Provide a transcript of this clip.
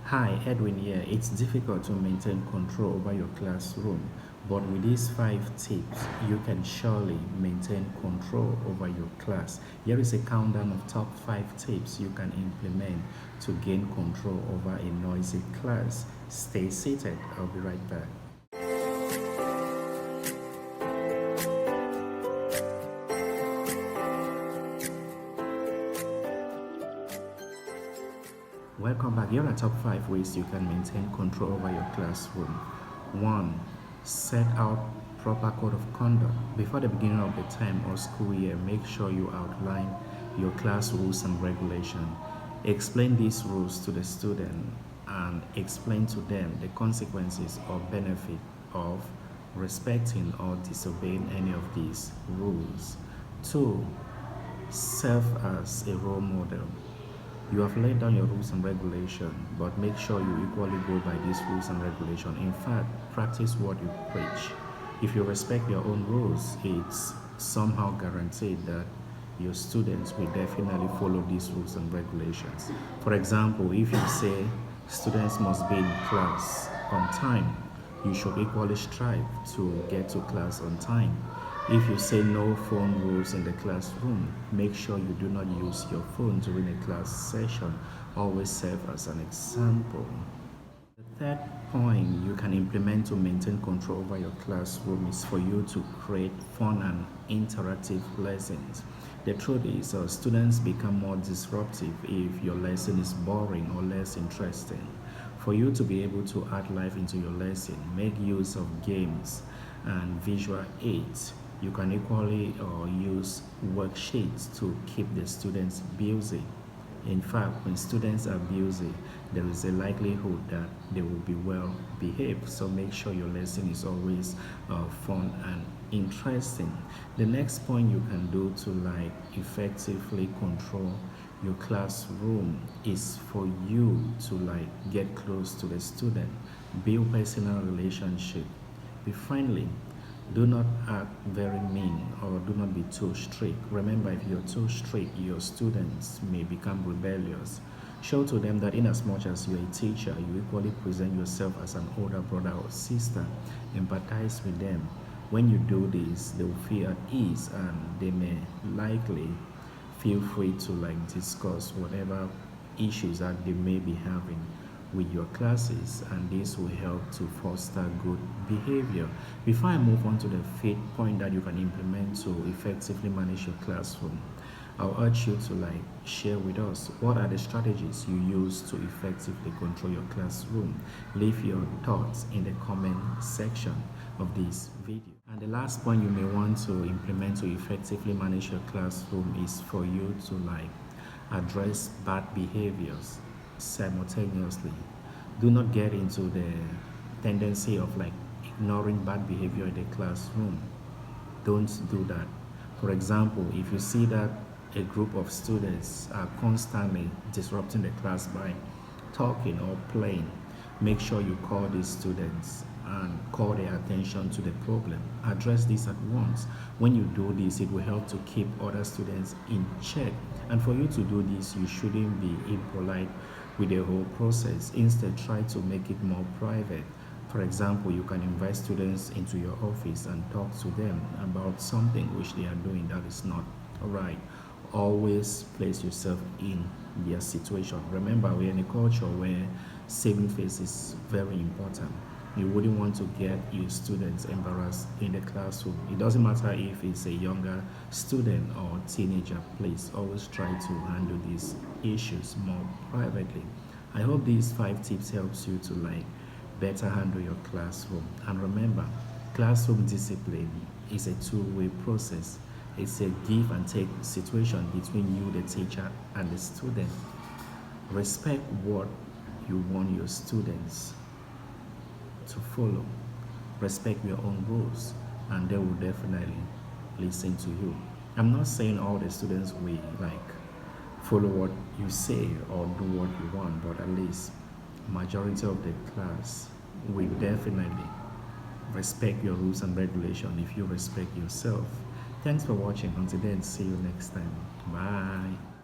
Hi, Edwin here. It's difficult to maintain control over your classroom, but with these 5 tips, you can surely maintain control over your class. Here is a countdown of top 5 tips you can implement to gain control over a noisy class. Stay seated. I'll be right back. Welcome back. Here are top 5 ways you can maintain control over your classroom. 1. Set out proper code of conduct. Before the beginning of the term or school year, make sure you outline your class rules and regulations. Explain these rules to the student and explain to them the consequences or benefit of respecting or disobeying any of these rules. 2. Serve as a role model. You have laid down your rules and regulations, but make sure you equally go by these rules and regulations. In fact, practice what you preach. If you respect your own rules, it's somehow guaranteed that your students will definitely follow these rules and regulations. For example, if you say students must be in class on time, you should equally strive to get to class on time. If you say no phone rules in the classroom, make sure you do not use your phone during a class session. Always serve as an example. The third point you can implement to maintain control over your classroom is for you to create fun and interactive lessons. The truth is, students become more disruptive if your lesson is boring or less interesting. For you to be able to add life into your lesson, make use of games and visual aids. You can equally use worksheets to keep the students busy. In fact, when students are busy, there is a likelihood that they will be well behaved. So make sure your lesson is always fun and interesting. The next point you can do to effectively control your classroom is for you to get close to the student, build personal relationship, be friendly. Do not act very mean or do not be too strict. Remember, if you're too strict, your students may become rebellious. Show to them that in as much as you're a teacher, you equally present yourself as an older brother or sister. Empathize with them. When you do this, they will feel at ease and they may likely feel free to discuss whatever issues that they may be having with your classes, and this will help to foster good behavior. Before I move on to the 5th point that you can implement to effectively manage your classroom, I'll urge you to share with us what are the strategies you use to effectively control your classroom. Leave your thoughts in the comment section of this video. And the last point you may want to implement to effectively manage your classroom is for you to address bad behaviors simultaneously. Do not get into the tendency of ignoring bad behavior in the classroom. Don't do that. For example, if you see that a group of students are constantly disrupting the class by talking or playing, make sure you call these students and call their attention to the problem. Address this at once. When you do this, it will help to keep other students in check. And for you to do this, you shouldn't be impolite with the whole process. Instead, try to make it more private. For example, you can invite students into your office and talk to them about something which they are doing that is not right. Always place yourself in their situation. Remember, we're in a culture where saving face is very important. You wouldn't want to get your students embarrassed in the classroom. It doesn't matter if it's a younger student or teenager, please always try to handle these issues more privately. I hope these 5 tips helps you to better handle your classroom. And remember, classroom discipline is a two-way process. It's a give and take situation between you, the teacher, and the student. Respect what you want your students to follow. Respect your own rules, and they will definitely listen to you. I'm not saying all the students will follow what you say or do what you want, but at least majority of the class will definitely respect your rules and regulations if you respect yourself. Thanks for watching. Until then, see you next time. Bye.